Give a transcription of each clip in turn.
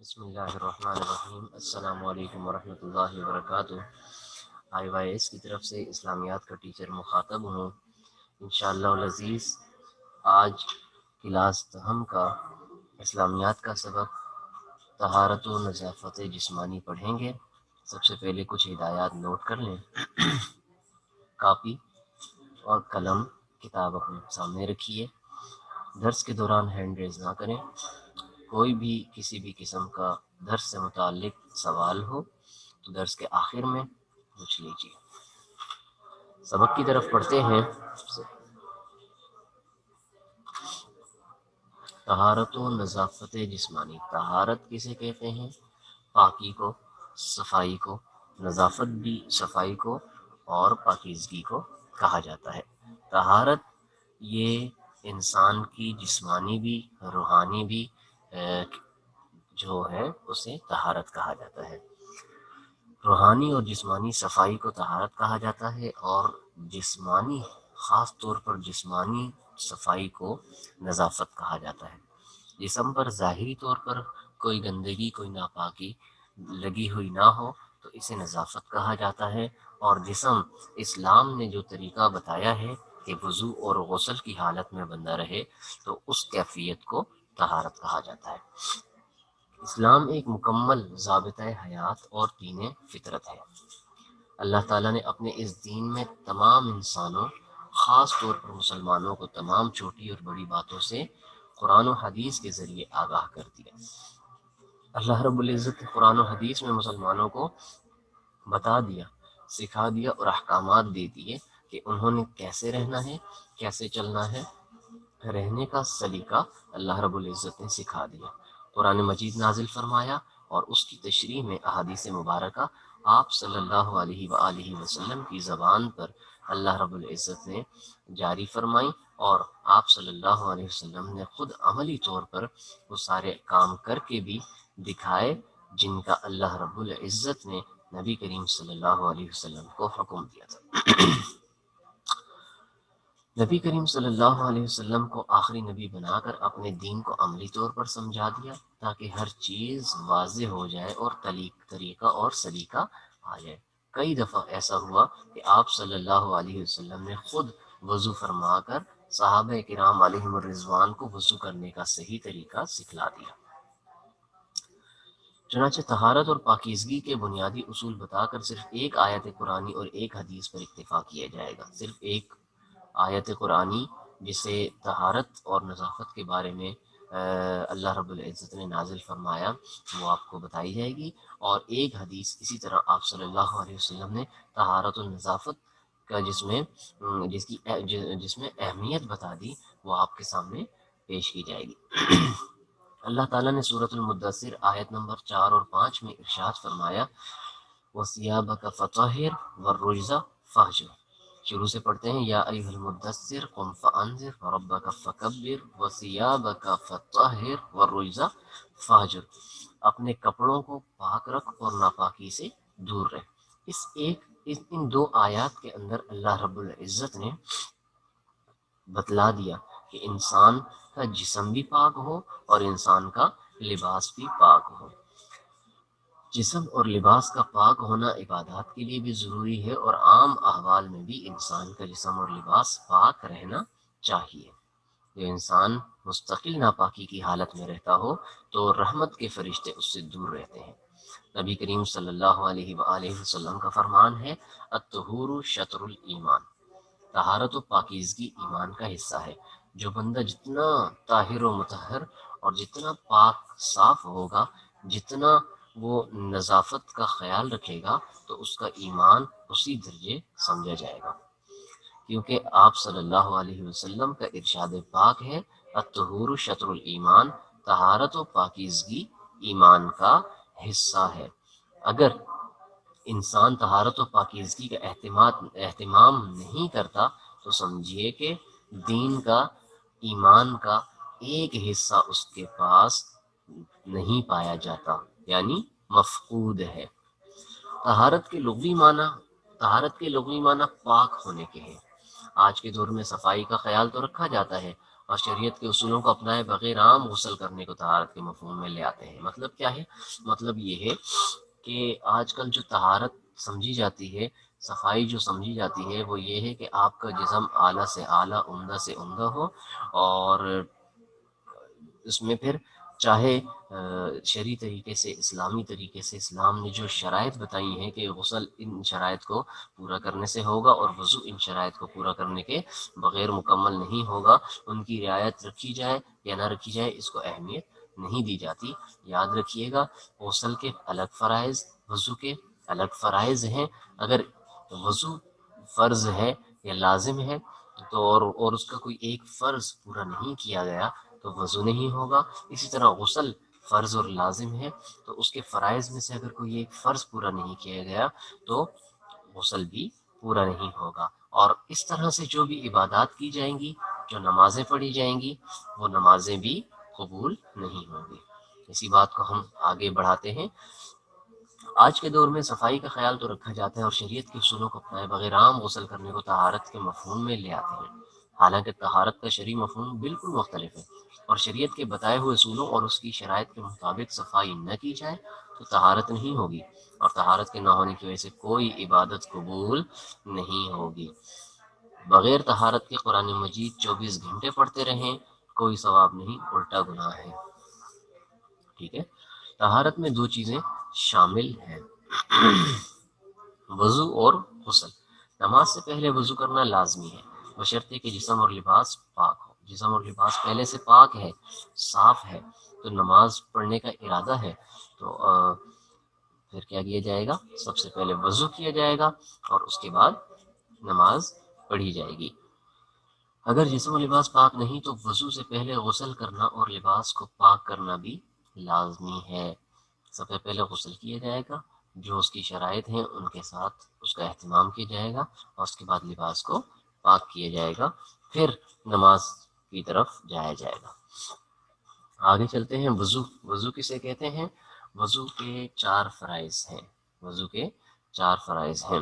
بسم اللہ الرحمن الرحیم۔ السلام علیکم ورحمۃ اللہ وبرکاتہ۔ آئی وائی ایس کی طرف سے اسلامیات کا ٹیچر مخاطب ہوں۔ انشاءاللہ العزیز آج کلاس دہم کا اسلامیات کا سبق طہارت و نظافت جسمانی پڑھیں گے۔ سب سے پہلے کچھ ہدایات نوٹ کر لیں۔ کاپی اور قلم کتاب اپنے سامنے رکھیے۔ درس کے دوران ہینڈ ریز نہ کریں۔ کوئی بھی کسی بھی قسم کا درس سے متعلق سوال ہو تو درس کے آخر میں پوچھ لیجیے۔ سبق کی طرف پڑھتے ہیں۔ طہارت و نظافت جسمانی۔ طہارت کسے کہتے ہیں؟ پاکی کو، صفائی کو۔ نظافت بھی صفائی کو اور پاکیزگی کو کہا جاتا ہے۔ طہارت یہ انسان کی جسمانی بھی روحانی بھی جو ہے اسے طہارت کہا جاتا ہے۔ روحانی اور جسمانی صفائی کو طہارت کہا جاتا ہے اور جسمانی خاص طور پر جسمانی صفائی کو نظافت کہا جاتا ہے۔ جسم پر ظاہری طور پر کوئی گندگی کوئی ناپاکی لگی ہوئی نہ ہو تو اسے نظافت کہا جاتا ہے، اور جسم اسلام نے جو طریقہ بتایا ہے کہ وضو اور غسل کی حالت میں بندہ رہے تو اس کیفیت کو طہارت کہا جاتا ہے۔ اسلام ایک مکمل ضابطۂ حیات اور دین فطرت ہے۔ اللہ تعالیٰ نے اپنے اس دین میں تمام انسانوں خاص طور پر مسلمانوں کو تمام چھوٹی اور بڑی باتوں سے قرآن و حدیث کے ذریعے آگاہ کر دیا۔ اللہ رب العزت نے قرآن و حدیث میں مسلمانوں کو بتا دیا، سکھا دیا اور احکامات دے دیے کہ انہوں نے کیسے رہنا ہے، کیسے چلنا ہے۔ رہنے کا سلیقہ اللہ رب العزت نے سکھا دیا۔ قرآن مجید نازل فرمایا اور اس کی تشریح میں احادیث مبارکہ آپ صلی اللہ علیہ وآلہ وسلم کی زبان پر اللہ رب العزت نے جاری فرمائی، اور آپ صلی اللہ علیہ وسلم نے خود عملی طور پر وہ سارے کام کر کے بھی دکھائے جن کا اللہ رب العزت نے نبی کریم صلی اللہ علیہ وسلم کو حکم دیا تھا۔ نبی کریم صلی اللہ علیہ وسلم کو آخری نبی بنا کر اپنے دین کو عملی طور پر سمجھا دیا تاکہ ہر چیز واضح ہو جائے اور طریقہ اور سلیقہ آ جائے۔ کئی دفعہ ایسا ہوا کہ آپ صلی اللہ علیہ وسلم نے خود وضو فرما کر صحابہ کرام علیہم الرضوان کو وضو کرنے کا صحیح طریقہ سکھلا دیا۔ چنانچہ طہارت اور پاکیزگی کے بنیادی اصول بتا کر صرف ایک آیت قرآنی اور ایک حدیث پر اکتفا کیا جائے گا۔ صرف ایک آیت قرآنی جسے طہارت اور نظافت کے بارے میں اللہ رب العزت نے نازل فرمایا وہ آپ کو بتائی جائے گی، اور ایک حدیث اسی طرح آپ صلی اللہ علیہ وسلم نے طہارت و نظافت کا جس میں اہمیت بتا دی وہ آپ کے سامنے پیش کی جائے گی۔ اللہ تعالیٰ نے سورۃ المدثر آیت نمبر 4 اور 5 میں ارشاد فرمایا وَثِيَابَكَ فَطَهِّرْ وَالرُّجْزَ فَاهْجُرْ۔ شروع سے پڑھتے ہیں یا ایھا المدثر قم فانذر وربک فکبر وثیابک فطہر والرجز فاہجر۔ اپنے کپڑوں کو پاک رکھ اور ناپاکی سے دور رہ۔ ان دو آیات کے اندر اللہ رب العزت نے بتلا دیا کہ انسان کا جسم بھی پاک ہو اور انسان کا لباس بھی پاک ہو۔ جسم اور لباس کا پاک ہونا عبادات کے لیے بھی ضروری ہے، اور عام احوال میں بھی انسان کا جسم اور لباس پاک رہنا چاہیے۔ جو انسان مستقل ناپاکی کی حالت میں رہتا ہو تو رحمت کے فرشتے اس سے دور رہتے ہیں۔ نبی کریم صلی اللہ علیہ وآلہ وسلم کا فرمان ہے الطہور شطر الایمان۔ طہارت و پاکیزگی ایمان کا حصہ ہے۔ جو بندہ جتنا طاہر و مطہر اور جتنا پاک صاف ہوگا، جتنا وہ نظافت کا خیال رکھے گا تو اس کا ایمان اسی درجے سمجھا جائے گا، کیونکہ آپ صلی اللہ علیہ وسلم کا ارشاد پاک ہے الطہور شطر الایمان۔ طہارت و پاکیزگی ایمان کا حصہ ہے۔ اگر انسان طہارت و پاکیزگی کا اہتمام نہیں کرتا تو سمجھیے کہ دین کا ایمان کا ایک حصہ اس کے پاس نہیں پایا جاتا، یعنی مفقود ہے۔ طہارت کے لغوی معنی پاک ہونے کے ہیں۔ آج کے دور میں صفائی کا خیال تو رکھا جاتا ہے اور شریعت کے اصولوں کو اپنائے بغیر عام غسل کرنے کو طہارت کے مفہوم میں لے آتے ہیں۔ مطلب کیا ہے؟ مطلب یہ ہے کہ آج کل جو طہارت سمجھی جاتی ہے، صفائی جو سمجھی جاتی ہے، وہ یہ ہے کہ آپ کا جسم اعلیٰ سے اعلیٰ، عمدہ سے عمدہ ہو، اور اس میں پھر چاہے شرعی طریقے سے، اسلامی طریقے سے، اسلام نے جو شرائط بتائی ہیں کہ غسل ان شرائط کو پورا کرنے سے ہوگا اور وضو ان شرائط کو پورا کرنے کے بغیر مکمل نہیں ہوگا، ان کی رعایت رکھی جائے یا نہ رکھی جائے اس کو اہمیت نہیں دی جاتی۔ یاد رکھیے گا، غسل کے الگ فرائض، وضو کے الگ فرائض ہیں۔ اگر وضو فرض ہے یا لازم ہے تو اور اس کا کوئی ایک فرض پورا نہیں کیا گیا تو وضو نہیں ہوگا۔ اسی طرح غسل فرض اور لازم ہے، تو اس کے فرائض میں سے اگر کوئی ایک فرض پورا نہیں کیا گیا تو غسل بھی پورا نہیں ہوگا۔ اور اس طرح سے جو بھی عبادات کی جائیں گی، جو نمازیں پڑھی جائیں گی، وہ نمازیں بھی قبول نہیں ہوں گی۔ اسی بات کو ہم آگے بڑھاتے ہیں۔ آج کے دور میں صفائی کا خیال تو رکھا جاتا ہے اور شریعت کے اصولوں کو اپنائے بغیر عام غسل کرنے کو طہارت کے مفہوم میں لے آتے ہیں، حالانکہ طہارت کا شرعی مفہوم بالکل مختلف ہے، اور شریعت کے بتائے ہوئے اصولوں اور اس کی شرائط کے مطابق صفائی نہ کی جائے تو طہارت نہیں ہوگی، اور طہارت کے نہ ہونے کی وجہ سے کوئی عبادت قبول نہیں ہوگی۔ بغیر طہارت کے قرآن مجید 24 گھنٹے پڑھتے رہیں، کوئی ثواب نہیں، الٹا گناہ ہے۔ ٹھیک ہے، طہارت میں دو چیزیں شامل ہیں، وضو اور غسل۔ نماز سے پہلے وضو کرنا لازمی ہے، بشرطے کہ جسم اور لباس پاک ہو۔ جسم اور لباس پہلے سے پاک ہے، صاف ہے، تو نماز پڑھنے کا ارادہ ہے تو پھر کیا کیا جائے گا؟ سب سے پہلے وضو کیا جائے گا اور اس کے بعد نماز پڑھی جائے گی۔ اگر جسم و لباس پاک نہیں تو وضو سے پہلے غسل کرنا اور لباس کو پاک کرنا بھی لازمی ہے۔ سب سے پہلے غسل کیا جائے گا، جو اس کی شرائط ہیں ان کے ساتھ اس کا اہتمام کیا جائے گا، اور اس کے بعد لباس کو پاک کیا جائے گا، پھر نماز کی طرف جایا جائے گا۔ آگے چلتے ہیں۔ وضو، وضو کسے کہتے ہیں؟ وضو کے 4 فرائض ہیں۔ وضو کے 4 فرائض ہیں۔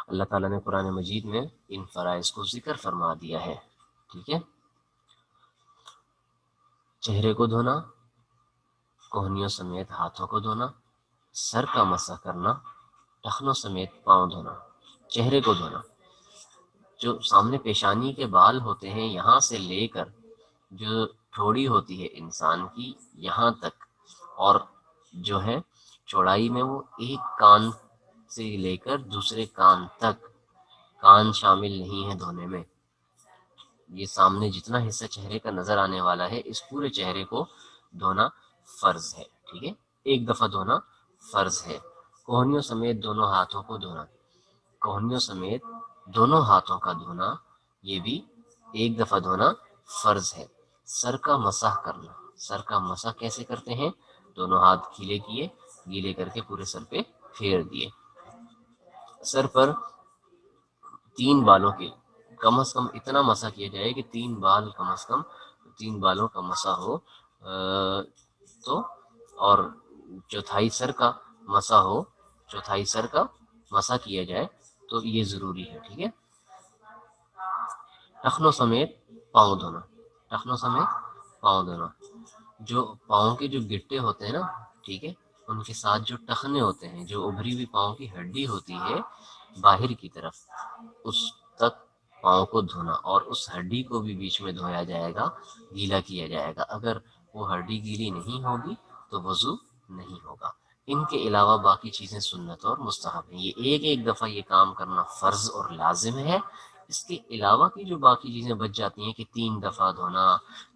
اللہ تعالیٰ نے قرآن مجید میں ان فرائض کو ذکر فرما دیا ہے۔ ٹھیک ہے، چہرے کو دھونا، کوہنیوں سمیت ہاتھوں کو دھونا، سر کا مسح کرنا، ٹخنوں سمیت پاؤں دھونا۔ چہرے کو دھونا، جو سامنے پیشانی کے بال ہوتے ہیں یہاں سے لے کر جو تھوڑی ہوتی ہے انسان کی یہاں تک، اور جو ہے چوڑائی میں وہ ایک کان سے لے کر دوسرے کان تک، کان شامل نہیں ہے دھونے میں۔ یہ سامنے جتنا حصہ چہرے کا نظر آنے والا ہے اس پورے چہرے کو دھونا فرض ہے۔ ٹھیک ہے، ایک دفعہ دھونا فرض ہے۔ کوہنیوں سمیت دونوں ہاتھوں کو دھونا، کوہنیوں سمیت دونوں ہاتھوں کا دھونا یہ بھی ایک دفعہ دھونا فرض ہے۔ سر کا مسح کرنا، سر کا مسح کیسے کرتے ہیں؟ دونوں ہاتھ گیلے کیے، گیلے کر کے پورے سر پہ پھیر دیے۔ سر پر 3 بالوں کے کم از کم اتنا مسح کیا جائے کہ 3 بال کم از کم 3 بالوں کا مسح ہو، تو اور چوتھائی سر کا مسح ہو، چوتھائی سر کا مسح کیا جائے تو یہ ضروری ہے۔ ٹھیک ہے، ٹخنوں سمیت پاؤں دھونا، ٹخنوں سمیت پاؤں دھونا، جو پاؤں کے جو گٹے ہوتے ہیں نا، ٹھیک ہے، ان کے ساتھ جو ٹخنے ہوتے ہیں، جو ابھری ہوئی پاؤں کی ہڈی ہوتی ہے باہر کی طرف، اس تک پاؤں کو دھونا، اور اس ہڈی کو بھی بیچ میں دھویا جائے گا، گیلا کیا جائے گا۔ اگر وہ ہڈی گیلی نہیں ہوگی تو وضو نہیں ہوگا۔ ان کے علاوہ باقی چیزیں سنت اور مستحب ہیں۔ یہ ایک ایک دفعہ یہ کام کرنا فرض اور لازم ہے۔ اس کے علاوہ کی جو باقی چیزیں بچ جاتی ہیں کہ 3 دفعہ دھونا،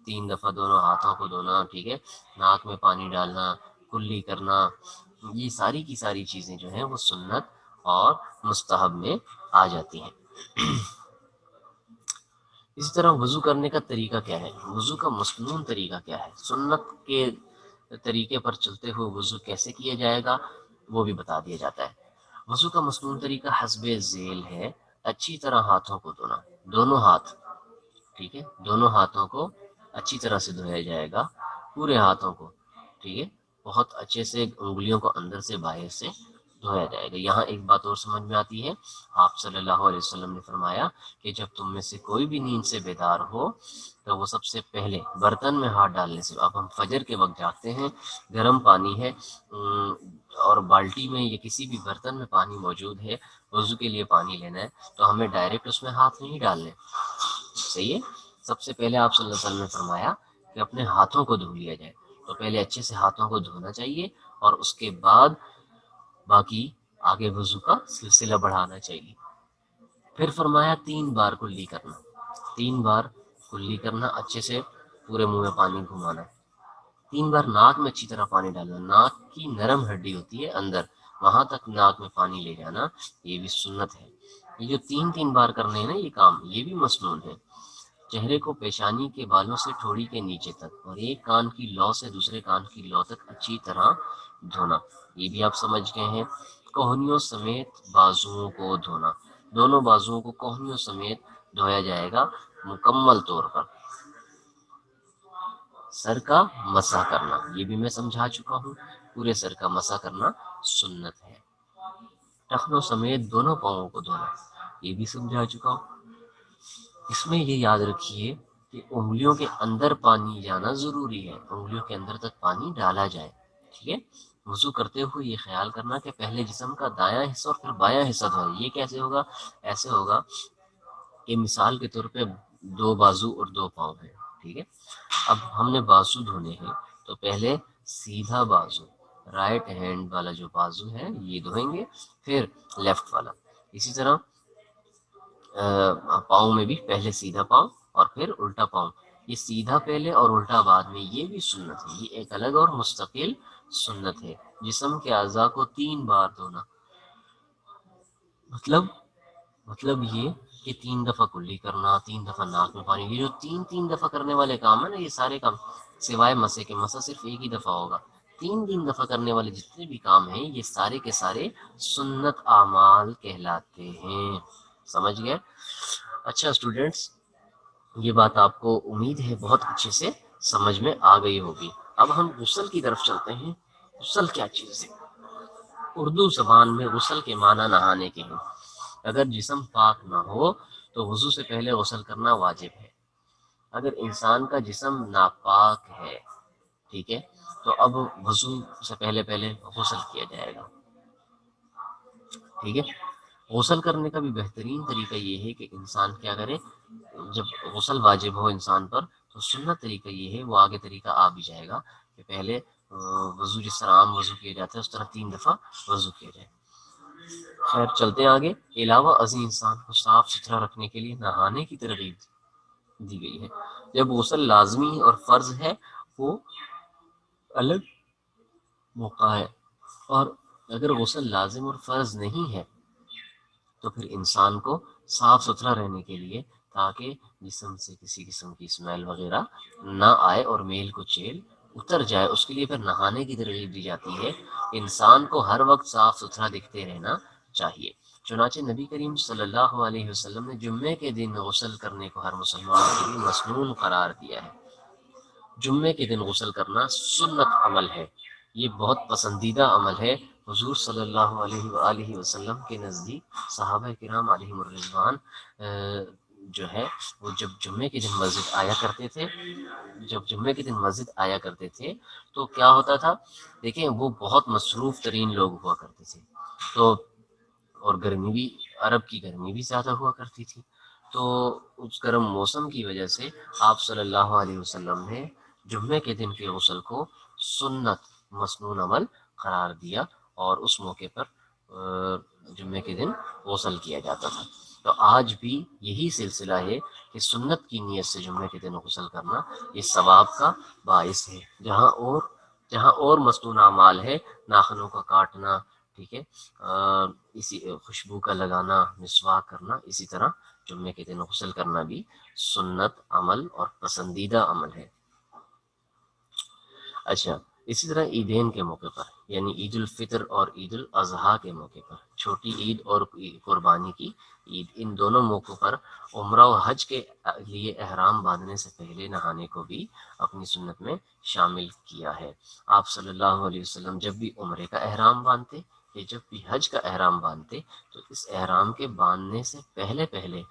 3 دفعہ دونوں ہاتھوں کو دھونا، ٹھیک ہے، ناک میں پانی ڈالنا، کلی کرنا، یہ ساری کی ساری چیزیں جو ہیں وہ سنت اور مستحب میں آ جاتی ہیں۔ اسی طرح وضو کرنے کا طریقہ کیا ہے؟ وضو کا مسنون طریقہ کیا ہے؟ سنت کے طریقے پر چلتے ہوئے وضو کیسے کیا جائے گا وہ بھی بتا دیا جاتا ہے۔ وضو کا مسنون طریقہ حسب ذیل ہے۔ اچھی طرح ہاتھوں کو دھونا، دونوں ہاتھ، ٹھیک ہے، دونوں ہاتھوں کو اچھی طرح سے دھویا جائے گا، پورے ہاتھوں کو، ٹھیک ہے، بہت اچھے سے انگلیوں کو اندر سے باہر سے دھویا جائے گا۔ یہاں ایک بات اور سمجھ میں آتی ہے، آپ صلی اللہ علیہ وسلم نے فرمایا کہ جب تم میں سے کوئی بھی نیند سے بیدار ہو تو وہ سب سے پہلے برتن میں ہاتھ ڈالنے سے، اب ہم فجر کے وقت جاگتے ہیں، گرم پانی ہے اور بالٹی میں یا کسی بھی برتن میں پانی موجود ہے، وضو کے لیے پانی لینا ہے، تو ہمیں ڈائریکٹ اس میں ہاتھ نہیں ڈالنے، صحیح ہے۔ سب سے پہلے آپ صلی اللہ علیہ وسلم نے فرمایا کہ اپنے ہاتھوں کو دھو لیا جائے، تو پہلے اچھے سے ہاتھوں کو دھونا چاہیے اور اس کے بعد باقی آگے وضو کا سلسلہ بڑھانا چاہیے۔ پھر فرمایا 3 بار کلی کرنا، 3 بار کلی کرنا، اچھے سے پورے منہ میں پانی گھمانا، 3 بار ناک میں اچھی طرح پانی ڈالنا، ناک کی نرم ہڈی ہوتی ہے اندر، وہاں تک ناک میں پانی لے جانا، یہ بھی سنت ہے۔ یہ جو 3 بار کرنے ہیں نا یہ کام، یہ بھی مسنون ہے۔ چہرے کو پیشانی کے بالوں سے ٹھوڑی کے نیچے تک اور ایک کان کی لو سے دوسرے کان کی لو تک اچھی طرح دھونا، یہ بھی آپ سمجھ گئے ہیں۔ کوہنیوں سمیت بازوؤں کو دھونا، دونوں بازوؤں کو کوہنیوں سمیت دھویا جائے گا مکمل طور پر۔ سر کا مسح کرنا، یہ بھی میں سمجھا چکا ہوں، پورے سر کا مسح کرنا سنت ہے۔ ٹخنوں سمیت دونوں پاؤں کو دھونا، یہ بھی سمجھا چکا ہوں۔ اس میں یہ یاد رکھیے کہ انگلیوں کے اندر پانی جانا ضروری ہے، انگلیوں کے اندر تک پانی ڈالا جائے، ٹھیک ہے۔ وضو کرتے ہوئے یہ خیال کرنا کہ پہلے جسم کا دایاں حصہ اور پھر بایاں حصہ دھونا۔ یہ کیسے ہوگا؟ ایسے ہوگا کہ مثال کے طور پہ 2 بازو اور 2 پاؤں ہیں، ٹھیک ہے۔ اب ہم نے بازو دھونے ہیں تو پہلے سیدھا بازو، رائٹ ہینڈ والا جو بازو ہے یہ دھوئیں گے، پھر لیفٹ والا، اسی طرح پاؤں میں بھی پہلے سیدھا پاؤں اور پھر الٹا پاؤں، یہ سیدھا پہلے اور الٹا بعد میں، یہ بھی سنت ہے، یہ ایک الگ اور مستقل سنت ہے۔ جسم کے اعضاء کو 3 بار دھونا، مطلب یہ کہ 3 دفعہ کلی کرنا، 3 دفعہ ناک میں پانی، یہ جو 3 دفعہ کرنے والے کام ہے نا، یہ سارے کام سوائے مسے کے، مسا صرف ایک ہی دفعہ ہوگا، 3 دفعہ کرنے والے جتنے بھی کام ہیں یہ سارے کے سارے سنت اعمال کہلاتے ہیں، سمجھ گئے؟ اچھا اسٹوڈینٹس، یہ بات آپ کو امید ہے بہت اچھے سے سمجھ میں آ گئی ہوگی۔ اب ہم غسل کی طرف چلتے ہیں۔ غسل کیا چیز ہے؟ اردو زبان میں غسل کے معنی نہانے کے ہیں۔ اگر جسم پاک نہ ہو تو وضو سے پہلے غسل کرنا واجب ہے۔ اگر انسان کا جسم ناپاک ہے، ٹھیک ہے، تو اب وضو سے پہلے غسل کیا جائے گا، ٹھیک ہے۔ غسل کرنے کا بھی بہترین طریقہ یہ ہے کہ انسان کیا کرے، جب غسل واجب ہو انسان پر تو سنت طریقہ یہ ہے، وہ آگے طریقہ آ بھی جائے گا کہ پہلے وضو جس طرح عام وضو کیا جاتا ہے اس طرح 3 دفعہ وضو کیا جائے۔ خیر چلتے ہیں آگے۔ علاوہ ازیں انسان کو صاف ستھرا رکھنے کے لیے نہانے کی ترغیب دی گئی ہے۔ جب غسل لازمی اور فرض ہے وہ الگ موقع ہے، اور اگر غسل لازم اور فرض نہیں ہے تو پھر انسان کو صاف ستھرا رہنے کے لیے، تاکہ جسم سے کسی قسم کی اسمیل وغیرہ نہ آئے اور میل کو چیل اتر جائے، اس کے لیے پھر نہانے کی ترغیب دی جاتی ہے۔ انسان کو ہر وقت صاف ستھرا دکھتے رہنا چاہیے، چنانچہ نبی کریم صلی اللہ علیہ وسلم نے جمعے کے دن غسل کرنے کو ہر مسلمان کے لیے مسنون قرار دیا ہے۔ جمعے کے دن غسل کرنا سنت عمل ہے، یہ بہت پسندیدہ عمل ہے۔ حضور صلی اللہ علیہ وآلہ وسلم کے نزدیک صحابہ کرام علیہم الرضوان جو ہے وہ جب جمعے کے دن مسجد آیا کرتے تھے تو کیا ہوتا تھا، دیکھیں وہ بہت مصروف ترین لوگ ہوا کرتے تھے، تو اور گرمی بھی، عرب کی گرمی بھی زیادہ ہوا کرتی تھی، تو اس گرم موسم کی وجہ سے آپ صلی اللہ علیہ وسلم نے جمعے کے دن کے غسل کو سنت مسنون عمل قرار دیا، اور اس موقع پر جمعے کے دن غسل کیا جاتا تھا۔ تو آج بھی یہی سلسلہ ہے کہ سنت کی نیت سے جمعے کے دن غسل کرنا یہ ثواب کا باعث ہے۔ جہاں اور مسنون اعمال ہے، ناخنوں کا کاٹنا، ٹھیک ہے، اسی خوشبو کا لگانا، مسواک کرنا، اسی طرح جمعے کے دن غسل کرنا بھی سنت عمل اور پسندیدہ عمل ہے۔ اچھا، اسی طرح عیدین کے موقع پر، یعنی عید الفطر اور عید الاضحیٰ کے موقع پر، چھوٹی عید اور قربانی کی عید، ان دونوں موقعوں پر عمرہ و حج کے لیے احرام باندھنے سے پہلے نہانے کو بھی اپنی سنت میں شامل کیا ہے۔ آپ صلی اللہ علیہ وسلم جب بھی عمرے کا احرام باندھتے کہ جب بھی حج کا احرام باندھتے تو اس احرام کے باندھنے سے پہلے پہلے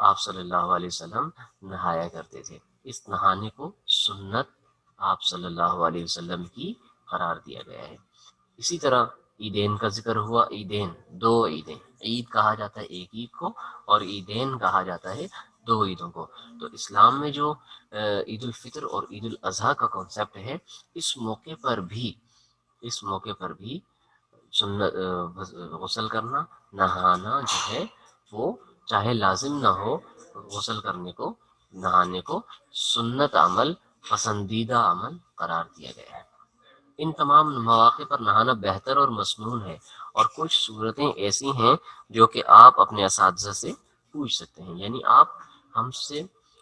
آپ صلی اللہ علیہ وسلم نہایا کرتے تھے۔ اس نہانے کو سنت آپ صلی اللہ علیہ وسلم کی قرار دیا گیا ہے۔ اسی طرح عیدین کا ذکر ہوا۔ عیدین، دو عیدیں، عید کہا جاتا ہے ایک عید کو اور عیدین کہا جاتا ہے دو عیدوں کو۔ تو اسلام میں جو عید الفطر اور عید الاضحیٰ کا کانسیپٹ ہے، اس موقع پر بھی سنت غسل کرنا، نہانا جو ہے وہ چاہے لازم نہ ہو، غسل کرنے کو، نہانے کو سنت عمل، پسندیدہ عمل قرار دیا گیا ہے۔ ان تمام مواقع پر نہانا بہتر اور مسنون ہے، اور کچھ صورتیں ایسی ہیں جو کہ آپ اپنے اساتذہ سے پوچھ سکتے ہیں، یعنی آپ ہم سے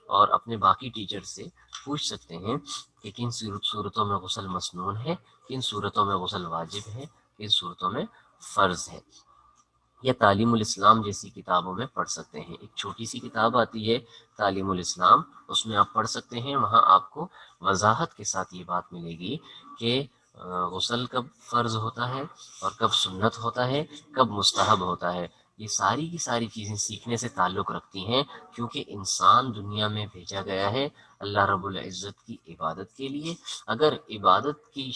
اور اپنے باقی ٹیچر سے پوچھ سکتے ہیں کہ کن صورتوں میں غسل مسنون ہے، کن صورتوں میں غسل واجب ہے، کن صورتوں میں فرض ہے۔ یا تعلیم الاسلام جیسی کتابوں میں پڑھ سکتے ہیں۔ ایک چھوٹی سی کتاب آتی ہے تعلیم الاسلام، اس میں آپ پڑھ سکتے ہیں، وہاں آپ کو وضاحت کے ساتھ یہ بات ملے گی کہ غسل کب فرض ہوتا ہے اور کب سنت ہوتا ہے، کب مستحب ہوتا ہے۔ یہ ساری کی ساری چیزیں سیکھنے سے تعلق رکھتی ہیں، کیونکہ انسان دنیا میں بھیجا گیا ہے اللہ رب العزت کی عبادت کے لیے۔ اگر عبادت کی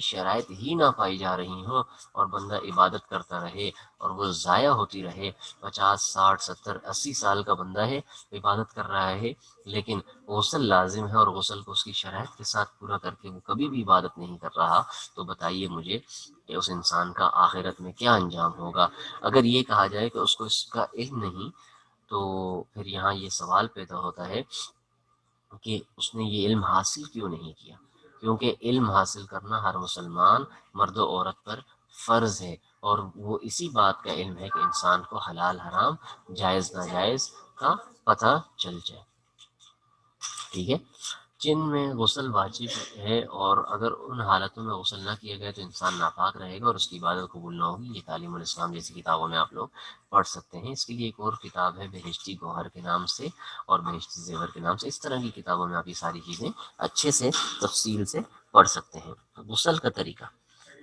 شرائط ہی نہ پائی جا رہی ہوں اور بندہ عبادت کرتا رہے اور وہ ضائع ہوتی رہے، 50 60 70 80 سال کا بندہ ہے، عبادت کر رہا ہے، لیکن غسل لازم ہے اور غسل کو اس کی شرائط کے ساتھ پورا کر کے وہ کبھی بھی عبادت نہیں کر رہا، تو بتائیے مجھے کہ اس انسان کا آخرت میں کیا انجام ہوگا۔ اگر یہ کہا جائے کہ اس کو اس کا علم نہیں، تو پھر یہاں یہ سوال پیدا ہوتا ہے کہ اس نے یہ علم حاصل کیوں نہیں کیا، کیونکہ علم حاصل کرنا ہر مسلمان مرد و عورت پر فرض ہے، اور وہ اسی بات کا علم ہے کہ انسان کو حلال حرام، جائز ناجائز کا پتہ چل جائے۔ ٹھیک ہے، جن میں غسل واجب ہے، اور اگر ان حالتوں میں غسل نہ کیا گیا تو انسان ناپاک رہے گا اور اس کی عبادت قبول نہ ہوگی۔ یہ تعلیم الاسلام جیسی کتابوں میں آپ لوگ پڑھ سکتے ہیں۔ اس کے لیے ایک اور کتاب ہے بہشتی گوہر کے نام سے اور بہشتی زیور کے نام سے۔ اس طرح کی کتابوں میں آپ یہ ساری چیزیں اچھے سے تفصیل سے پڑھ سکتے ہیں۔ غسل کا طریقہ: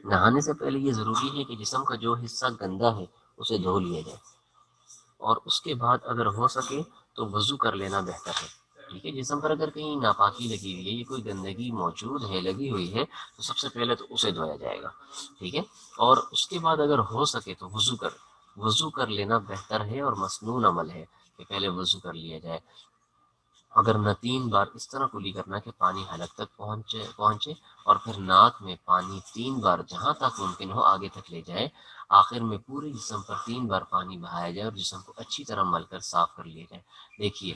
نہانے سے پہلے یہ ضروری ہے کہ جسم کا جو حصہ گندا ہے اسے دھو لیا جائے، اور اس کے بعد اگر ہو سکے تو وضو کر لینا بہتر ہے۔ ٹھیک ہے، جسم پر اگر کہیں ناپاکی لگی ہوئی ہے یا کوئی گندگی موجود ہے، لگی ہوئی ہے، تو سب سے پہلے تو اسے دھویا جائے گا۔ ٹھیک ہے، اور اس کے بعد اگر ہو سکے تو وضو کر لینا بہتر ہے اور مسنون عمل ہے کہ پہلے وضو کر لیا جائے۔ اگر نہ 3 بار اس طرح کلی کرنا کہ پانی حلق تک پہنچے اور پھر ناک میں پانی 3 بار جہاں تک ممکن ہو آگے تک لے جائے، آخر میں پورے جسم پر 3 بار پانی بہایا جائے اور جسم کو اچھی طرح مل کر صاف کر لیا جائے۔ دیکھیے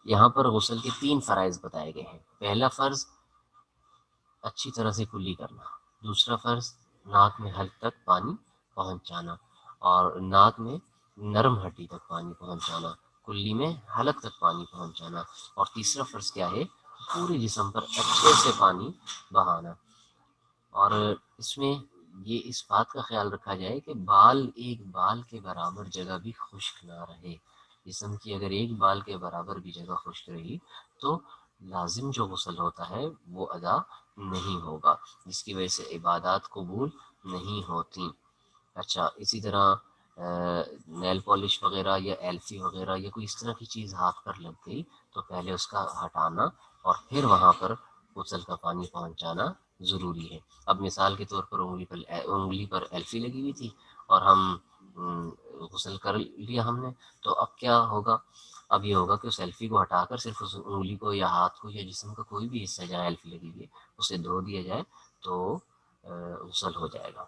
یہاں پر غسل کے 3 فرائض بتائے گئے ہیں۔ پہلا فرض اچھی طرح سے کلی کرنا، دوسرا فرض ناک میں حلق تک پانی پہنچانا اور ناک میں نرم ہڈی تک پانی پہنچانا، کلی میں حلق تک پانی پہنچانا، اور تیسرا فرض کیا ہے؟ پورے جسم پر اچھے سے پانی بہانا۔ اور اس میں یہ اس بات کا خیال رکھا جائے کہ ایک بال کے برابر جگہ بھی خشک نہ رہے۔ جسم کی اگر ایک بال کے برابر بھی جگہ خشک رہی تو لازم جو غسل ہوتا ہے وہ ادا نہیں ہوگا، جس کی وجہ سے عبادات قبول نہیں ہوتی۔ اچھا، اسی طرح نیل پالش وغیرہ یا ایلفی وغیرہ یا کوئی اس طرح کی چیز ہاتھ پر لگ گئی تو پہلے اس کا ہٹانا اور پھر وہاں پر غسل کا پانی پہنچانا ضروری ہے۔ اب مثال کے طور پر انگلی پر ایلفی لگی ہوئی تھی اور ہم غسل کر لیا ہم نے، تو اب کیا ہوگا؟ اب یہ ہوگا کہ اس ایلفی کو ہٹا کر صرف اس انگلی کو یا ہاتھ کو یا جسم کا کوئی بھی حصہ جہاں ایلفی لگی ہوئی ہے اسے دھو دیا جائے تو غسل ہو جائے گا۔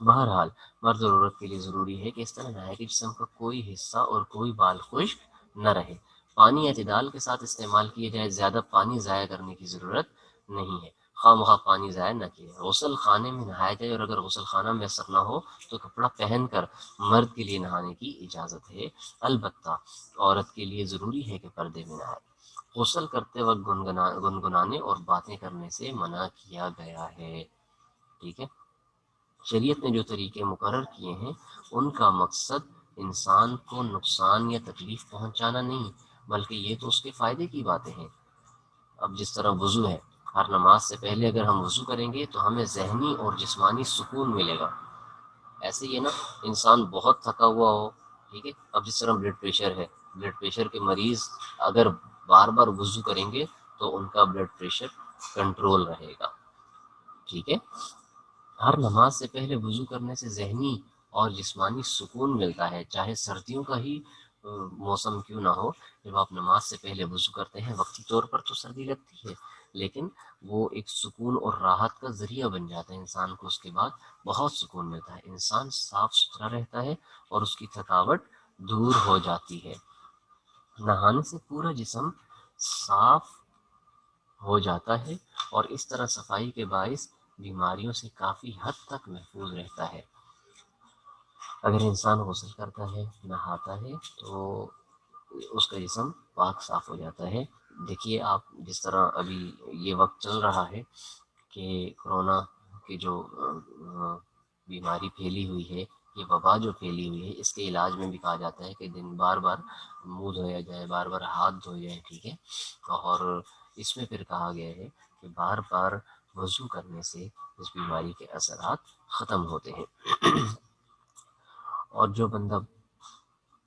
بہرحال مرد اور عورت کے لیے ضروری ہے کہ اس طرح نہائے کہ جسم کا کوئی حصہ اور کوئی بال خشک نہ رہے۔ پانی اعتدال کے ساتھ استعمال کیا جائے، زیادہ پانی ضائع کرنے کی ضرورت نہیں ہے، خواہ مخواہ پانی ضائع نہ کیے۔ غسل خانے میں نہایا جائے، اور اگر غسل خانہ میسر نہ ہو تو کپڑا پہن کر مرد کے لیے نہانے کی اجازت ہے، البتہ عورت کے لیے ضروری ہے کہ پردے میں نہائے۔ غسل کرتے وقت گنگنانے اور باتیں کرنے سے منع کیا گیا ہے۔ ٹھیک ہے، شریعت نے جو طریقے مقرر کیے ہیں ان کا مقصد انسان کو نقصان یا تکلیف پہنچانا نہیں، بلکہ یہ تو اس کے فائدے کی باتیں ہیں۔ اب جس طرح وضو ہے، ہر نماز سے پہلے اگر ہم وضو کریں گے تو ہمیں ذہنی اور جسمانی سکون ملے گا۔ ایسے ہی ہے نا، انسان بہت تھکا ہوا ہو، ٹھیک ہے، اب جس طرح بلڈ پریشر ہے، بلڈ پریشر کے مریض اگر بار بار وضو کریں گے تو ان کا بلڈ پریشر کنٹرول رہے گا، ٹھیک ہے۔ ہر نماز سے پہلے وضو کرنے سے ذہنی اور جسمانی سکون ملتا ہے، چاہے سردیوں کا ہی موسم کیوں نہ ہو۔ جب آپ نماز سے پہلے وضو کرتے ہیں، وقتی طور پر تو سردی لگتی ہے، لیکن وہ ایک سکون اور راحت کا ذریعہ بن جاتا ہے انسان کو، اس کے بعد بہت سکون ملتا ہے، انسان صاف ستھرا رہتا ہے اور اس کی تھکاوٹ دور ہو جاتی ہے۔ نہانے سے پورا جسم صاف ہو جاتا ہے اور اس طرح صفائی کے باعث بیماریوں سے کافی حد تک محفوظ رہتا ہے۔ اگر انسان غسل کرتا ہے، نہاتا ہے، تو اس کا جسم پاک صاف ہو جاتا ہے۔ دیکھیے آپ، جس طرح ابھی یہ وقت چل رہا ہے کہ کورونا کی جو بیماری پھیلی ہوئی ہے، یہ وبا جو پھیلی ہوئی ہے، اس کے علاج میں بھی کہا جاتا ہے کہ بار بار منہ دھویا جائے، بار بار ہاتھ دھوئے جائیں، ٹھیک ہے۔ اور اس میں پھر کہا گیا ہے کہ بار بار وضو کرنے سے اس بیماری کے اثرات ختم ہوتے ہیں۔ اور جو بندہ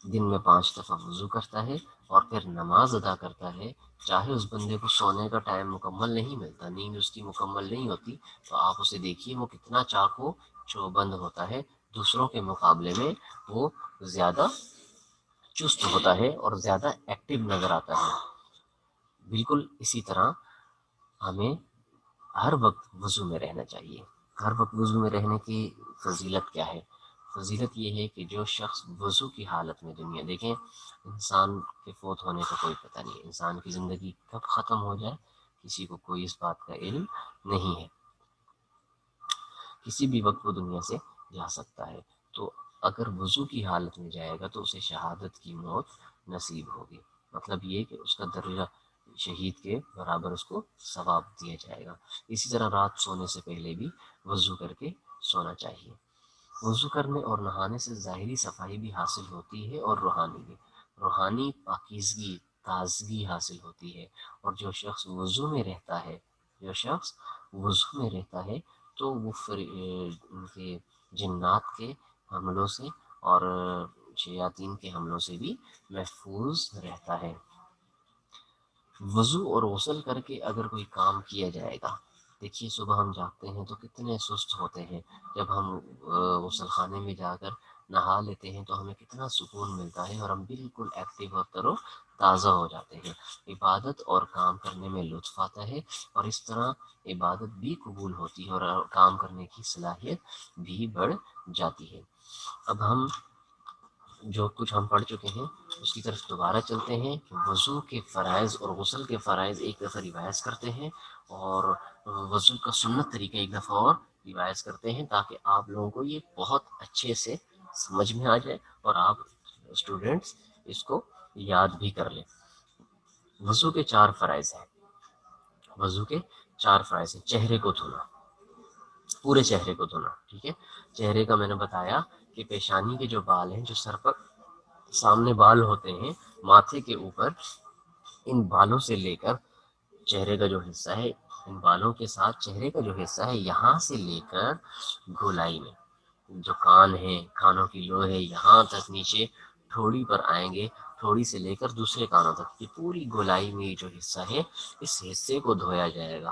دن میں 5 دفعہ وضو کرتا ہے اور پھر نماز ادا کرتا ہے، چاہے اس بندے کو سونے کا ٹائم مکمل نہیں ملتا، نیند اس کی مکمل نہیں ہوتی، تو آپ اسے دیکھیے وہ کتنا چاقو چوبند ہوتا ہے، دوسروں کے مقابلے میں وہ زیادہ چست ہوتا ہے اور زیادہ ایکٹیو نظر آتا ہے۔ بالکل اسی طرح ہمیں ہر وقت وضو میں رہنا چاہیے۔ ہر وقت وضو میں رہنے کی فضیلت کیا ہے؟ فضیلت یہ ہے کہ جو شخص وضو کی حالت میں، دنیا دیکھیں، انسان کے فوت ہونے کا کوئی پتہ نہیں، انسان کی زندگی کب ختم ہو جائے کسی کو کوئی اس بات کا علم نہیں ہے، کسی بھی وقت وہ دنیا سے جا سکتا ہے۔ تو اگر وضو کی حالت میں جائے گا تو اسے شہادت کی موت نصیب ہوگی، مطلب یہ کہ اس کا درجہ شہید کے برابر اس کو ثواب دیا جائے گا۔ اسی طرح رات سونے سے پہلے بھی وضو کر کے سونا چاہیے۔ وضو کرنے اور نہانے سے ظاہری صفائی بھی حاصل ہوتی ہے اور روحانی بھی، روحانی پاکیزگی، تازگی حاصل ہوتی ہے۔ اور جو شخص وضو میں رہتا ہے، تو وہ ان کے جنات کے حملوں سے اور شیاطین کے حملوں سے بھی محفوظ رہتا ہے۔ وضو اور غسل کر کے اگر کوئی کام کیا جائے گا، دیکھیے صبح ہم جاگتے ہیں تو کتنے سست ہوتے ہیں، جب ہم غسل خانے میں جا کر نہا لیتے ہیں تو ہمیں کتنا سکون ملتا ہے اور ہم بالکل ایکٹیو اور تر و تازہ ہو جاتے ہیں۔ عبادت اور کام کرنے میں لطف آتا ہے اور اس طرح عبادت بھی قبول ہوتی ہے اور کام کرنے کی صلاحیت بھی بڑھ جاتی ہے۔ اب ہم جو کچھ ہم پڑھ چکے ہیں اس کی طرف دوبارہ چلتے ہیں کہ وضو کے فرائض اور غسل کے فرائض ایک دفعہ ریوائز کرتے ہیں، اور وضو کا سنت طریقہ ایک دفعہ اور ریوائز کرتے ہیں، تاکہ آپ لوگوں کو یہ بہت اچھے سے سمجھ میں آ جائے اور آپ اسٹوڈنٹس اس کو یاد بھی کر لیں۔ وضو کے 4 فرائض ہیں۔ وضو کے 4 فرائض ہیں۔ چہرے کو دھونا، پورے چہرے کو دھونا، ٹھیک ہے۔ چہرے کا میں نے بتایا کہ پیشانی کے جو بال ہیں، جو سر پر سامنے بال ہوتے ہیں ماتھے کے اوپر، ان بالوں سے لے کر چہرے کا جو حصہ ہے، ان بالوں کے ساتھ چہرے کا جو حصہ ہے، یہاں سے لے کر گولائی میں جو کان ہے، کانوں کی لو ہے، یہاں تک نیچے ٹھوڑی پر آئیں گے، ٹھوڑی سے لے کر دوسرے کانوں تک، یہ پوری گولائی میں جو حصہ ہے، اس حصے کو دھویا جائے گا،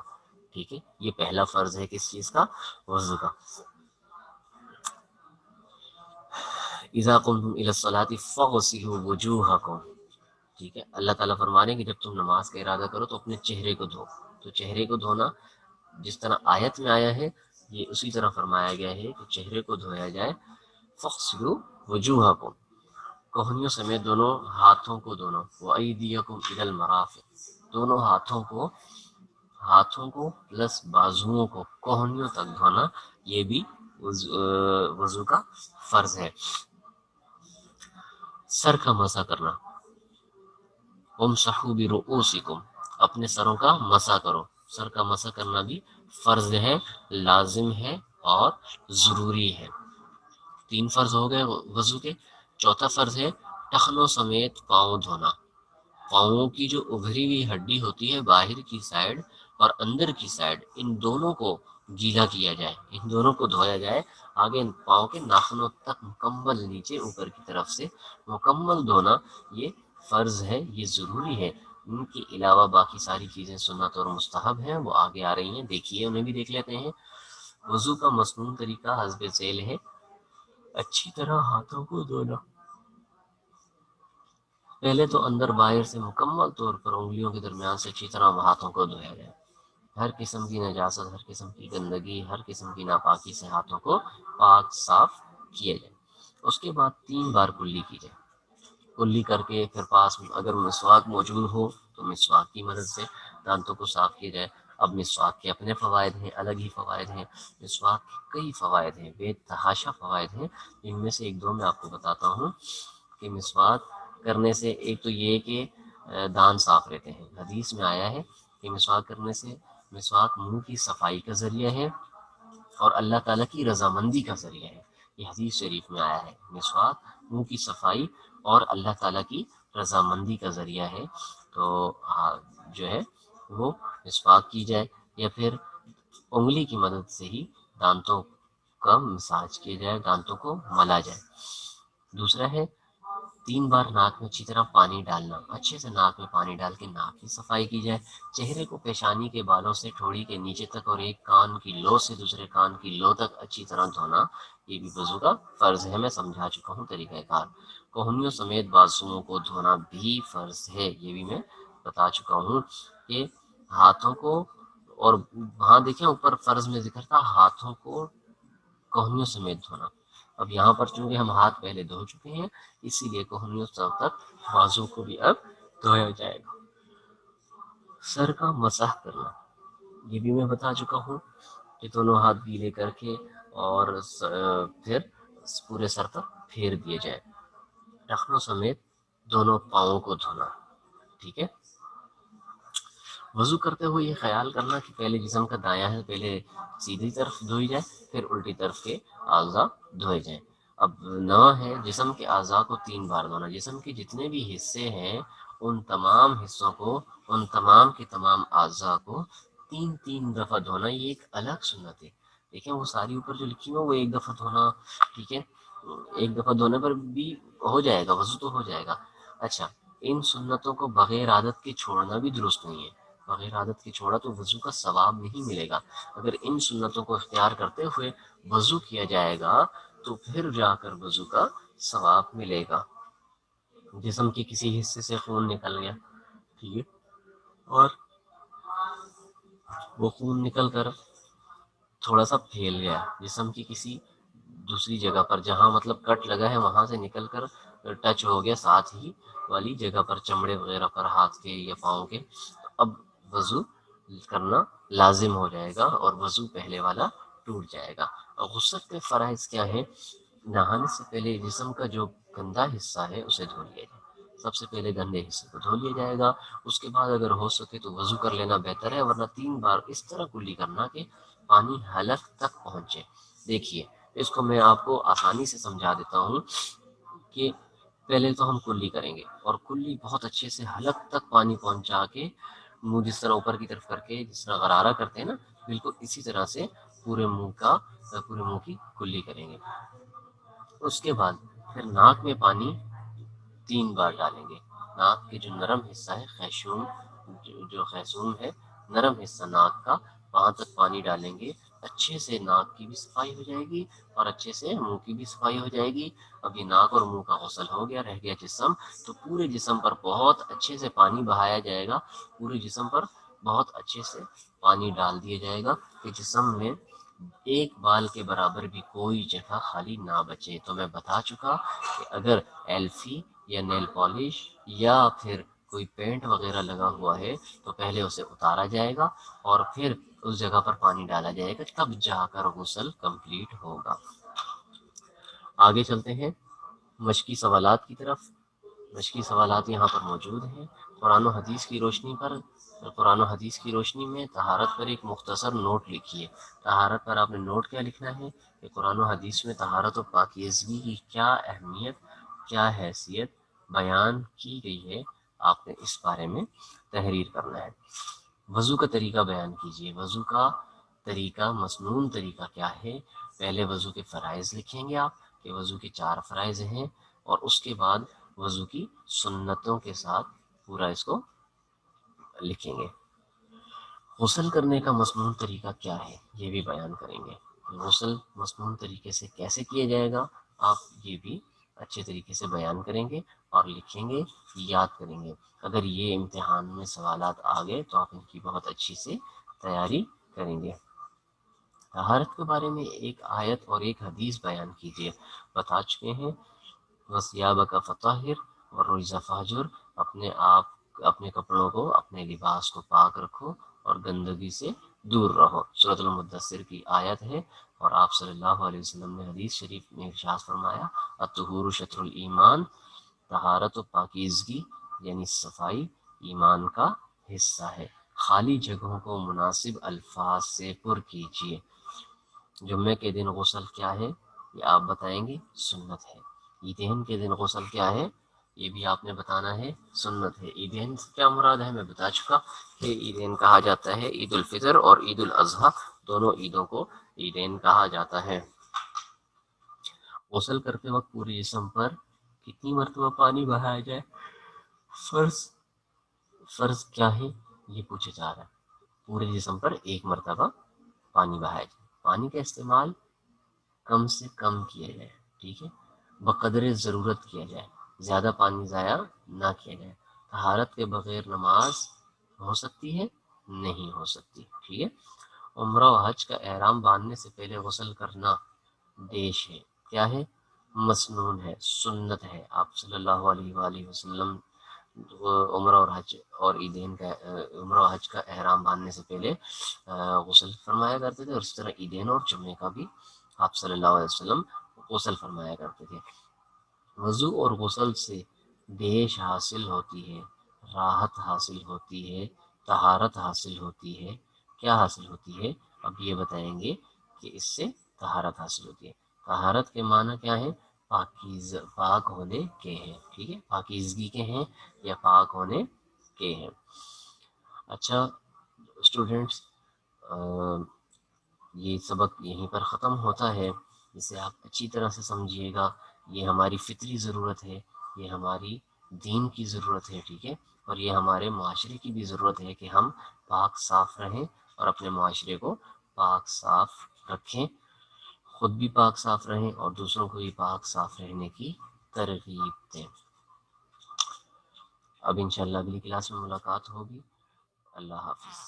ٹھیک ہے۔ یہ پہلا فرض ہے کس چیز کا؟ وضو کا۔ اذا قمتم الى الصلاة فاغسلوا وجوهكم، ٹھیک ہے۔ اللہ تعالیٰ فرما رہے ہیں کہ جب تم نماز کا ارادہ کرو تو اپنے چہرے کو دھو، تو چہرے کو دھونا جس طرح آیت میں آیا ہے، یہ اسی طرح فرمایا گیا ہے کہ چہرے کو دھویا جائے۔ فاغسلوا وجوهكم، کوہنیوں سمیت دونوں ہاتھوں کو دھونا، وایدیکم الی المرافق، دونوں ہاتھوں کو پلس بازوؤں کو کوہنیوں تک دھونا، یہ بھی وضو کا فرض ہے۔ سر کا مسح کرنا، وامسحوا برؤوسکم، اپنے سروں کا مسح کرو، سر کا مسح کرنا بھی فرض ہے، لازم ہے اور ضروری ہے۔ 3 فرض ہو گئے وضو کے۔ چوتھا فرض ہے ٹخنوں سمیت پاؤں دھونا، پاؤں کی جو ابھری ہوئی ہڈی ہوتی ہے باہر کی سائڈ، اور اندر کی سائڈ ان دونوں کو گیلا کیا جائے، ان دونوں کو دھویا جائے، آگے پاؤں کے ناخنوں تک مکمل نیچے اوپر کی طرف سے مکمل دھونا یہ فرض ہے، یہ ضروری ہے۔ ان کے علاوہ باقی ساری چیزیں سنت اور مستحب ہیں، وہ آگے آ رہی ہیں، دیکھیے انہیں بھی دیکھ لیتے ہیں۔ وضو کا مصنون طریقہ حسب ذیل ہے: اچھی طرح ہاتھوں کو دھونا۔ پہلے تو اندر باہر سے مکمل طور پر انگلیوں کے درمیان سے اچھی طرح ہاتھوں کو دھویا جائے۔ ہر قسم کی نجاست، ہر قسم کی گندگی، ہر قسم کی ناپاکی سے ہاتھوں کو پاک صاف کیا جائے۔ اس کے بعد 3 بار کلی کی جائے۔ کلی کر کے پھر پاس میں اگر مسواک موجود ہو تو مسواک کی مدد سے دانتوں کو صاف کیا جائے۔ اب مسواک کے اپنے فوائد ہیں، الگ ہی فوائد ہیں، مسواک کے کئی فوائد ہیں، بے تحاشا فوائد ہیں۔ ان میں سے ایک دو میں آپ کو بتاتا ہوں کہ مسواک کرنے سے ایک تو یہ کہ دانت صاف رہتے ہیں۔ حدیث میں آیا ہے کہ مسواک کرنے سے مسواک منہ کی صفائی کا ذریعہ ہے اور اللہ تعالیٰ کی رضامندی کا ذریعہ ہے۔ یہ حدیث شریف میں آیا ہے، مسواک منہ کی صفائی اور اللہ تعالیٰ کی رضامندی کا ذریعہ ہے۔ تو جو ہے وہ مسواک کی جائے، یا پھر انگلی کی مدد سے ہی دانتوں کا مساج کیا جائے، دانتوں کو ملا جائے۔ دوسرا ہے 3 بار ناک میں اچھی طرح پانی ڈالنا، اچھے سے ناک میں پانی ڈال کے ناک کی صفائی کی جائے۔ چہرے کو پیشانی کے بالوں سے ٹھوڑی کے نیچے تک اور ایک کان کی لو سے دوسرے کان کی لو تک اچھی طرح دھونا، یہ بھی وضو کا فرض ہے، میں سمجھا چکا ہوں طریقہ کار۔ کوہنیوں سمیت بازوؤں کو دھونا بھی فرض ہے، یہ بھی میں بتا چکا ہوں کہ ہاتھوں کو، اور وہاں دیکھیں اوپر فرض میں ذکر تھا ہاتھوں کو کوہنیوں سمیت دھونا۔ اب یہاں پر چونکہ ہم ہاتھ پہلے دھو چکے ہیں، اسی لیے کوہنیوں تک بازو کو بھی اب دھویا جائے گا۔ سر کا مسح کرنا، یہ بھی میں بتا چکا ہوں کہ دونوں ہاتھ گیلے کر کے اور پھر پورے سر تک پھیر دیے جائے۔ ٹخنوں سمیت دونوں پاؤں کو دھونا، ٹھیک ہے۔ وضو کرتے ہوئے یہ خیال کرنا کہ پہلے جسم کا دایاں ہے پہلے سیدھی طرف دھوئی جائے، پھر الٹی طرف کے اعضاء دھوئے جائیں۔ اب 9 ہے جسم کے اعضاء کو 3 بار دھونا۔ جسم کے جتنے بھی حصے ہیں ان تمام حصوں کو، ان تمام کے تمام اعضاء کو 3 دفعہ دھونا، یہ ایک الگ سنت ہے۔ دیکھیں وہ ساری اوپر جو لکھی ہوئی وہ ایک دفعہ دھونا، ٹھیک ہے، ایک دفعہ دھونے پر بھی ہو جائے گا، وضو تو ہو جائے گا۔ اچھا، ان سنتوں کو بغیر عادت کے چھوڑنا بھی درست نہیں ہے۔ بغیر عادت کے چھوڑا تو وضو کا ثواب نہیں ملے گا۔ اگر ان سنتوں کو اختیار کرتے ہوئے وضو کیا جائے گا تو پھر جا کر وضو کا ثواب ملے گا۔ جسم کے کسی حصے سے خون نکل گیا، ٹھیک ہے، اور وہ خون نکل کر تھوڑا سا پھیل گیا جسم کی کسی دوسری جگہ پر، جہاں مطلب کٹ لگا ہے وہاں سے نکل کر ٹچ ہو گیا ساتھ ہی والی جگہ پر، چمڑے وغیرہ پر ہاتھ کے یا پاؤں کے، اب وضو کرنا لازم ہو جائے گا اور وضو پہلے والا ٹوٹ جائے گا۔ اور غسل کے فرائض کیا ہے؟ نہانے سے پہلے جسم کا جو گندا حصہ ہے اسے دھو لیا جائے، سب سے پہلے گندے حصے کو دھو لیا جائے گا۔ اس کے بعد اگر ہو سکے تو وضو کر لینا بہتر ہے، ورنہ 3 بار اس طرح کلی کرنا کہ پانی حلق تک پہنچے۔ دیکھیے اس کو میں آپ کو آسانی سے سمجھا دیتا ہوں کہ پہلے تو ہم کلی کریں گے، اور کلی بہت اچھے سے حلق تک پانی پہنچا کے، منہ جس طرح اوپر کی طرف کر کے جس طرح غرارہ کرتے ہیں نا، بالکل اسی طرح سے پورے منہ کی کلی کریں گے۔ اس کے بعد پھر ناک میں پانی 3 بار ڈالیں گے۔ ناک کے جو نرم حصہ ہے، خیشوم، جو خیشوم ہے، نرم حصہ ناک کا، وہاں تک پانی ڈالیں گے۔ اچھے سے ناک کی بھی صفائی ہو جائے گی اور اچھے سے منہ کی بھی صفائی ہو جائے گی۔ اب یہ ناک اور منہ کا غسل ہو گیا، رہ گیا جسم، تو پورے جسم پر بہت اچھے سے پانی بہایا جائے گا، پورے جسم پر بہت اچھے سے پانی ڈال دیا جائے گا کہ جسم میں ایک بال کے برابر بھی کوئی جگہ خالی نہ بچے۔ تو میں بتا چکا کہ اگر ایلفی یا نیل پالش یا پھر کوئی پینٹ وغیرہ لگا ہوا ہے تو پہلے اسے اتارا جائے گا اور پھر اس جگہ پر پانی ڈالا جائے گا، تب جا کر غسل کمپلیٹ ہوگا۔ آگے چلتے ہیں مشقی سوالات کی طرف۔ مشقی سوالات یہاں پر موجود ہیں۔ قرآن و حدیث کی روشنی میں طہارت پر ایک مختصر نوٹ لکھیے۔ طہارت پر آپ نے نوٹ کیا لکھنا ہے کہ قرآن و حدیث میں طہارت و پاکیزگی کی کیا اہمیت، کیا حیثیت بیان کی گئی ہے، آپ نے اس بارے میں تحریر کرنا ہے۔ وضو کا طریقہ بیان کیجیے. وضو کا طریقہ، مسنون طریقہ کیا ہے؟ پہلے وضو کے فرائض لکھیں گے آپ کہ وضو کے 4 فرائض ہیں، اور اس کے بعد وضو کی سنتوں کے ساتھ پورا اس کو لکھیں گے. غسل کرنے کا مسنون طریقہ کیا ہے یہ بھی بیان کریں گے. غسل مسنون طریقے سے کیسے کیا جائے گا آپ یہ بھی اچھے طریقے سے بیان کریں گے اور لکھیں گے، یاد کریں گے. اگر یہ امتحان میں سوالات آ گئے تو آپ ان کی بہت اچھی سے تیاری کریں گے. طہارت کے بارے میں ایک آیت اور ایک حدیث بیان کیجیے. بتا چکے ہیں وَثِيَابَكَ فَطَهِّرْ وَالرُّجْزَ فَاهْجُرْ، اپنے کپڑوں کو، اپنے لباس کو پاک رکھو اور گندگی سے دور رہو. سورۃ المدثر کی آیت ہے، اور آپ صلی اللہ علیہ وسلم نے حدیث شریف میں ارشاد فرمایا الطہور شطر الایمان، طہارت و پاکیزگی یعنی صفائی ایمان کا حصہ ہے. خالی جگہوں کو مناسب الفاظ سے پر کیجیے. جمعے کے دن غسل کیا ہے یہ آپ بتائیں گے، سنت ہے. عیدین کے دن غسل کیا ہے یہ بھی آپ نے بتانا ہے، سنت ہے. عیدین سے کیا مراد ہے میں بتا چکا کہ عیدین کہا جاتا ہے عید الفطر اور عید الاضحیٰ، دونوں عیدوں کو عیدین کہا جاتا ہے. غسل کرتے وقت پورے جسم پر کتنی مرتبہ پانی بہایا جائے؟ فرض کیا ہے یہ پوچھا جا رہا ہے. پورے جسم پر 1 مرتبہ پانی بہایا جائے. پانی کا استعمال کم سے کم کیا جائے، ٹھیک ہے، بقدر ضرورت کیا جائے، زیادہ پانی ضائع نہ کیا جائے. طہارت کے بغیر نماز ہو سکتی ہے؟ نہیں ہو سکتی، ٹھیک ہے. عمرہ و حج کا احرام باندھنے سے پہلے غسل کرنا بیش ہے، کیا ہے؟ مسنون ہے، سنت ہے. آپ صلی اللہ علیہ وآلہ وسلم عمرہ اور حج اور عیدین کا عمرہ و حج کا احرام باندھنے سے پہلے غسل فرمایا کرتے تھے، اور اس طرح عیدین اور جمعے کا بھی آپ صلی اللہ علیہ وسلم غسل فرمایا کرتے تھے. وضو اور غسل سے بیش حاصل ہوتی ہے، راحت حاصل ہوتی ہے، طہارت حاصل ہوتی ہے. کیا حاصل ہوتی ہے اب یہ بتائیں گے کہ اس سے طہارت حاصل ہوتی ہے. طہارت کے معنی کیا ہے؟ پاک ہونے کے ہیں، ٹھیک ہے، پاکیزگی کے ہیں یا پاک ہونے کے ہیں. اچھا اسٹوڈینٹس، یہ سبق یہیں پر ختم ہوتا ہے. اسے آپ اچھی طرح سے سمجھیے گا. یہ ہماری فطری ضرورت ہے، یہ ہماری دین کی ضرورت ہے، ٹھیک ہے، اور یہ ہمارے معاشرے کی بھی ضرورت ہے کہ ہم پاک صاف رہیں اور اپنے معاشرے کو پاک صاف رکھیں، خود بھی پاک صاف رہیں اور دوسروں کو بھی پاک صاف رہنے کی ترغیب دیں. اب انشاءاللہ اگلی کلاس میں ملاقات ہوگی. اللہ حافظ.